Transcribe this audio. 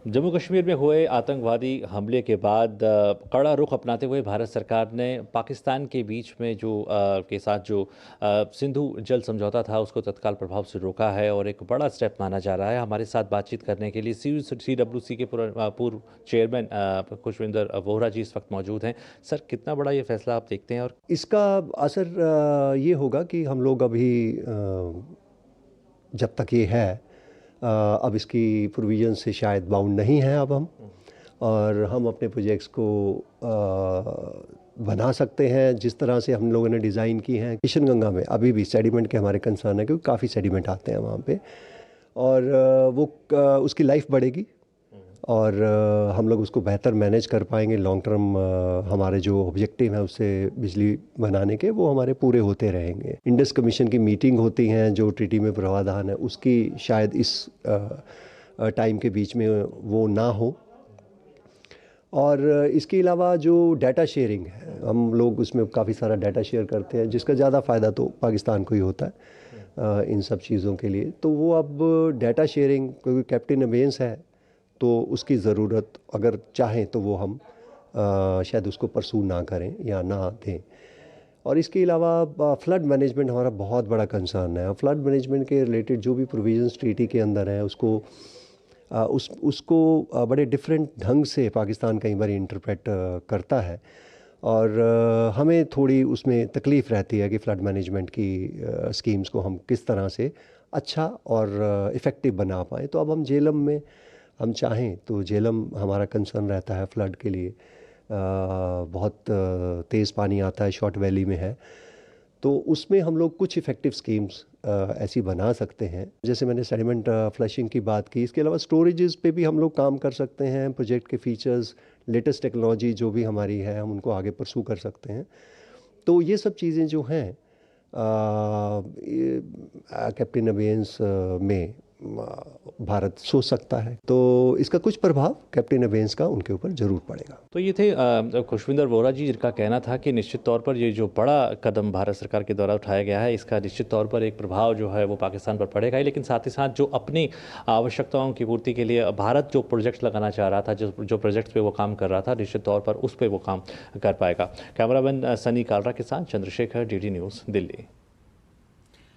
जम्मू कश्मीर में हुए आतंकवादी हमले के बाद कड़ा रुख अपनाते हुए भारत सरकार ने पाकिस्तान के बीच में के साथ जो सिंधु जल समझौता था उसको तत्काल प्रभाव से रोका है और एक बड़ा स्टेप माना जा रहा है। हमारे साथ बातचीत करने के लिए CWC के पूर्व चेयरमैन खुशविंदर वोहरा जी इस वक्त मौजूद हैं। सर, कितना बड़ा ये फैसला आप देखते हैं? और इसका असर ये होगा कि हम लोग अभी जब तक ये है अब इसकी प्रोविजन से शायद बाउंड नहीं हैं अब हम, और हम अपने प्रोजेक्ट्स को बना सकते हैं जिस तरह से हम लोगों ने डिज़ाइन की हैं। किशनगंगा में अभी भी सेडिमेंट के हमारे कंसर्न है क्योंकि काफ़ी सेडिमेंट आते हैं वहाँ पे, और उसकी लाइफ बढ़ेगी और हम लोग उसको बेहतर मैनेज कर पाएंगे। लॉन्ग टर्म हमारे जो ऑब्जेक्टिव हैं उससे बिजली बनाने के, वो हमारे पूरे होते रहेंगे। इंडस कमीशन की मीटिंग होती हैं जो ट्रीटी में प्रावधान है, उसकी शायद इस टाइम के बीच में वो ना हो। और इसके अलावा जो डाटा शेयरिंग है, हम लोग उसमें काफ़ी सारा डाटा शेयर करते हैं जिसका ज़्यादा फ़ायदा तो पाकिस्तान को ही होता है इन सब चीज़ों के लिए। तो वो अब डाटा शेयरिंग, क्योंकि कैप्टन अबेंस है तो उसकी ज़रूरत अगर चाहें तो वो हम शायद उसको परसू ना करें या ना दें। और इसके अलावा फ्लड मैनेजमेंट हमारा बहुत बड़ा कंसर्न है। फ्लड मैनेजमेंट के रिलेटेड जो भी प्रोविजंस ट्रीटी के अंदर है उसको उसको बड़े डिफरेंट ढंग से पाकिस्तान कई बार इंटरप्रेट करता है, और हमें थोड़ी उसमें तकलीफ़ रहती है कि फ़्लड मैनेजमेंट की स्कीम्स को हम किस तरह से अच्छा और इफ़ेक्टिव बना पाएँ। तो अब हम झेलम में हम चाहें तो झेलम हमारा कंसर्न रहता है फ़्लड के लिए। बहुत तेज़ पानी आता है, शॉर्ट वैली में है, तो उसमें हम लोग कुछ इफ़ेक्टिव स्कीम्स ऐसी बना सकते हैं। जैसे मैंने सेडिमेंट फ्लशिंग की बात की, इसके अलावा स्टोरेजेस पे भी हम लोग काम कर सकते हैं। प्रोजेक्ट के फीचर्स, लेटेस्ट टेक्नोलॉजी जो भी हमारी है, हम उनको आगे परसू कर सकते हैं। तो ये सब चीज़ें जो हैं कैप्टन अबेंस में भारत सोच सकता है, तो इसका कुछ प्रभाव कैप्टन अबेंस का उनके ऊपर ज़रूर पड़ेगा। तो ये थे खुशविंदर वोहरा जी, जिनका कहना था कि निश्चित तौर पर ये जो बड़ा कदम भारत सरकार के द्वारा उठाया गया है इसका निश्चित तौर पर एक प्रभाव जो है वो पाकिस्तान पर पड़ेगा ही, लेकिन साथ ही साथ जो अपनी आवश्यकताओं की पूर्ति के लिए भारत जो प्रोजेक्ट्स लगाना चाह रहा था, जो प्रोजेक्ट्स पे वो काम कर रहा था, निश्चित तौर पर उस पर वो काम कर पाएगा। कैमरामैन सनी कालरा के साथ चंद्रशेखर, DD न्यूज़, दिल्ली।